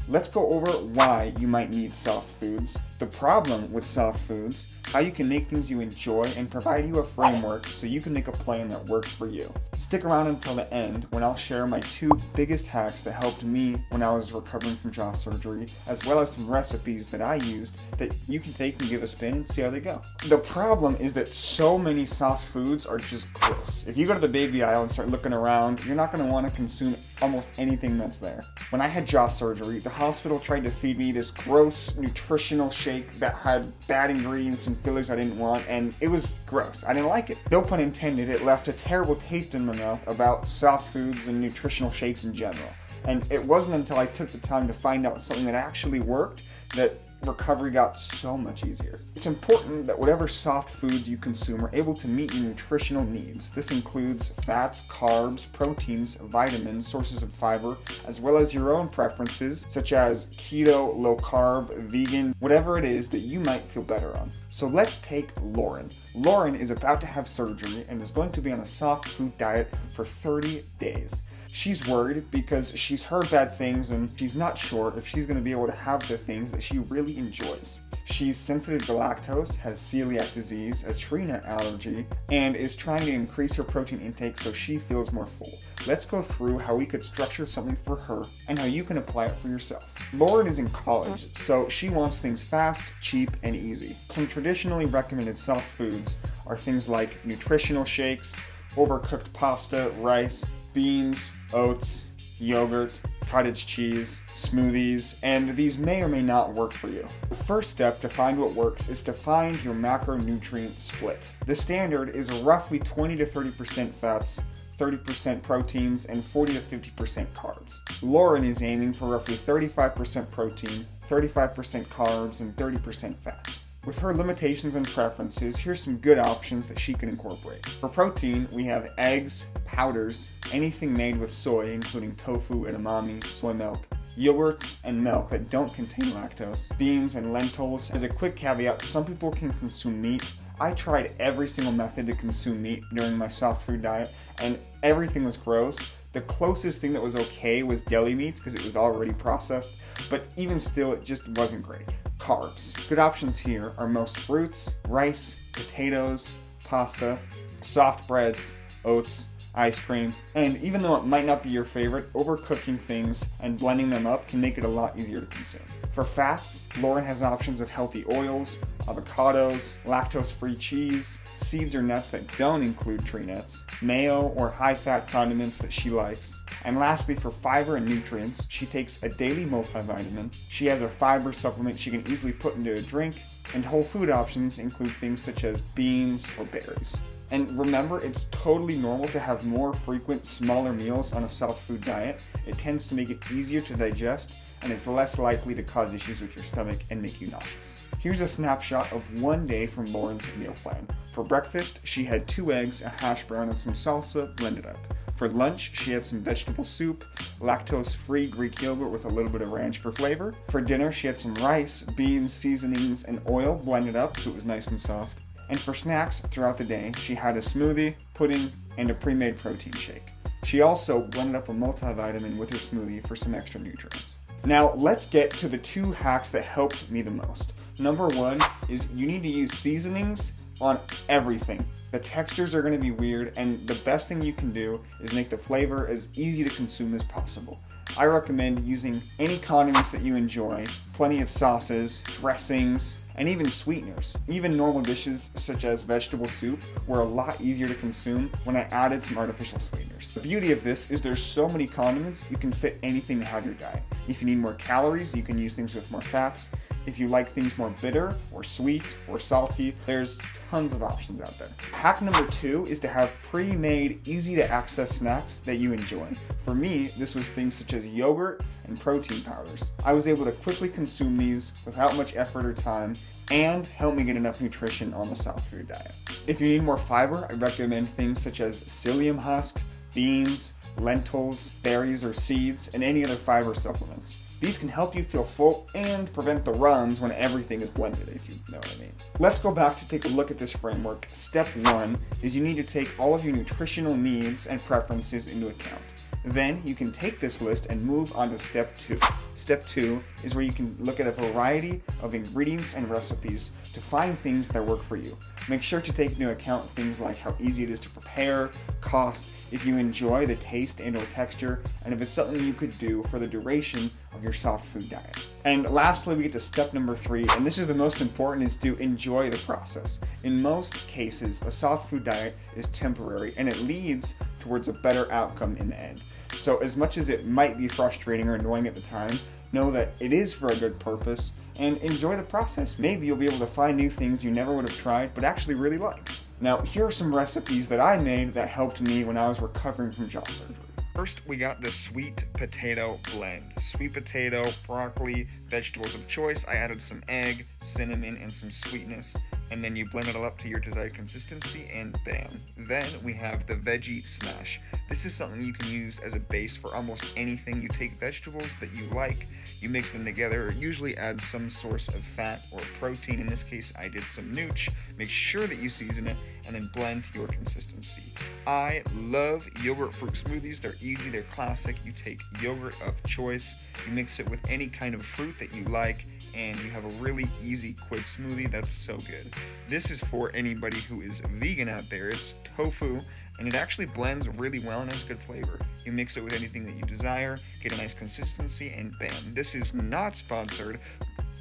let's go over why you might need soft foods, the problem with soft foods, how you can make things you enjoy, and provide you a framework so you can make a plan that works for you. Stick around until the end when I'll share my 2 biggest hacks that helped me when I was recovering from jaw surgery, as well as some recipes that I used that you can take and give a spin and see how they go. The problem is that so many soft foods are just gross. If you go to the baby aisle and start looking around, you're not going to want to consume almost anything that's there. When I had jaw surgery, the hospital tried to feed me this gross nutritional shake that had bad ingredients and fillers I didn't want, and it was gross. I didn't like it. No pun intended, it left a terrible taste in my mouth about soft foods and nutritional shakes in general. And it wasn't until I took the time to find out something that actually worked that recovery got so much easier. It's important that whatever soft foods you consume are able to meet your nutritional needs. This includes fats, carbs, proteins, vitamins, sources of fiber, as well as your own preferences such as keto, low carb, vegan, whatever it is that you might feel better on. So let's take Lauren. Lauren is about to have surgery and is going to be on a soft food diet for 30 days. She's worried because she's heard bad things and she's not sure if she's going to be able to have the things that she really enjoys. She's sensitive to lactose, has celiac disease, a tree nut allergy, and is trying to increase her protein intake so she feels more full. Let's go through how we could structure something for her and how you can apply it for yourself. Lauren is in college, so she wants things fast, cheap, and easy. Some traditionally recommended soft foods are things like nutritional shakes, overcooked pasta, rice, beans, oats, yogurt, cottage cheese, smoothies, and these may or may not work for you. The first step to find what works is to find your macronutrient split. The standard is roughly 20 to 30% fats, 30% proteins, and 40 to 50% carbs. Lauren is aiming for roughly 35% protein, 35% carbs, and 30% fats. With her limitations and preferences, here's some good options that she can incorporate. For protein, we have eggs, powders, anything made with soy, including tofu, edamame, soy milk, yogurts, and milk that don't contain lactose, beans and lentils. As a quick caveat, some people can consume meat. I tried every single method to consume meat during my soft food diet, and everything was gross. The closest thing that was okay was deli meats because it was already processed, but even still, it just wasn't great. Carbs. Good options here are most fruits, rice, potatoes, pasta, soft breads, oats, ice cream, and even though it might not be your favorite, overcooking things and blending them up can make it a lot easier to consume. For fats, Lauren has options of healthy oils, avocados, lactose-free cheese, seeds or nuts that don't include tree nuts, mayo or high-fat condiments that she likes. And lastly, for fiber and nutrients, she takes a daily multivitamin. She has a fiber supplement she can easily put into a drink, and whole food options include things such as beans or berries. And remember, it's totally normal to have more frequent, smaller meals on a soft food diet. It tends to make it easier to digest, and it's less likely to cause issues with your stomach and make you nauseous. Here's a snapshot of one day from Lauren's meal plan. For breakfast, she had 2 eggs, a hash brown, and some salsa blended up. For lunch, she had some vegetable soup, lactose-free Greek yogurt with a little bit of ranch for flavor. For dinner, she had some rice, beans, seasonings, and oil blended up so it was nice and soft. And for snacks throughout the day, she had a smoothie, pudding, and a pre-made protein shake. She also blended up a multivitamin with her smoothie for some extra nutrients. Now, let's get to the 2 hacks that helped me the most. Number 1 is you need to use seasonings on everything. The textures are going to be weird, and the best thing you can do is make the flavor as easy to consume as possible. I recommend using any condiments that you enjoy, plenty of sauces, dressings, and even sweeteners. Even normal dishes such as vegetable soup were a lot easier to consume when I added some artificial sweeteners. The beauty of this is there's so many condiments, you can fit anything to have your diet. If you need more calories, you can use things with more fats. If you like things more bitter or sweet or salty, there's tons of options out there. Hack number 2 is to have pre-made, easy to access snacks that you enjoy. For me, this was things such as yogurt and protein powders. I was able to quickly consume these without much effort or time and help me get enough nutrition on the soft food diet. If you need more fiber, I recommend things such as psyllium husk, beans, lentils, berries or seeds, and any other fiber supplements. These can help you feel full and prevent the runs when everything is blended, if you know what I mean. Let's go back to take a look at this framework. Step 1 is you need to take all of your nutritional needs and preferences into account. Then you can take this list and move on to step 2. Step 2 is where you can look at a variety of ingredients and recipes to find things that work for you. Make sure to take into account things like how easy it is to prepare, cost, if you enjoy the taste and or texture, and if it's something you could do for the duration of your soft food diet. And lastly, we get to step number 3, and this is the most important, is to enjoy the process. In most cases, a soft food diet is temporary and it leads towards a better outcome in the end. So as much as it might be frustrating or annoying at the time, know that it is for a good purpose and enjoy the process. Maybe you'll be able to find new things you never would have tried but actually really like. Now, here are some recipes that I made that helped me when I was recovering from jaw surgery. First, we got the sweet potato blend. Sweet potato, broccoli, vegetables of choice. I added some egg, cinnamon, and some sweetness. And then you blend it all up to your desired consistency and bam. Then we have the veggie smash. This is something you can use as a base for almost anything. You take vegetables that you like, you mix them together, usually add some source of fat or protein. In this case, I did some nooch. Make sure that you season it and then blend to your consistency. I love yogurt fruit smoothies. They're easy, they're classic. You take yogurt of choice, you mix it with any kind of fruit that you like, and you have a really easy, quick smoothie that's so good. This is for anybody who is vegan out there. It's tofu, and it actually blends really well and has good flavor. You mix it with anything that you desire, get a nice consistency, and bam. This is not sponsored.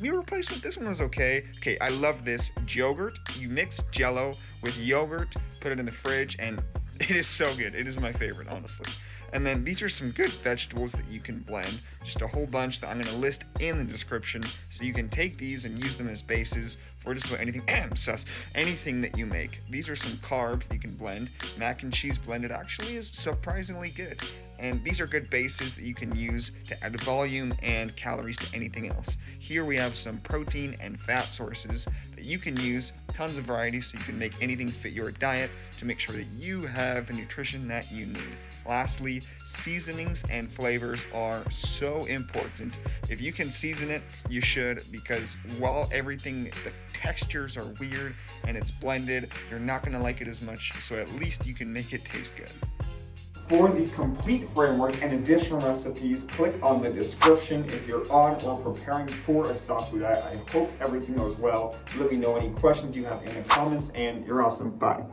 Meal replacement, this one was okay. Okay, I love this. Yogurt, you mix Jell-O with yogurt, put it in the fridge, and it is so good. It is my favorite, honestly. And then these are some good vegetables that you can blend, just a whole bunch that I'm going to list in the description, so you can take these and use them as bases for just about anything that you make. These are some carbs that you can blend. Mac and cheese blended actually is surprisingly good. And these are good bases that you can use to add volume and calories to anything else. Here we have some protein and fat sources that you can use, tons of variety, so you can make anything fit your diet to make sure that you have the nutrition that you need. Lastly, seasonings and flavors are so important. If you can season it, you should, because while the textures are weird and it's blended, you're not going to like it as much, so at least you can make it taste good. For the complete framework and additional recipes, click on the description. If you're on or preparing for a soft food diet, I hope everything goes well. Let me know any questions you have in the comments, and you're awesome. Bye.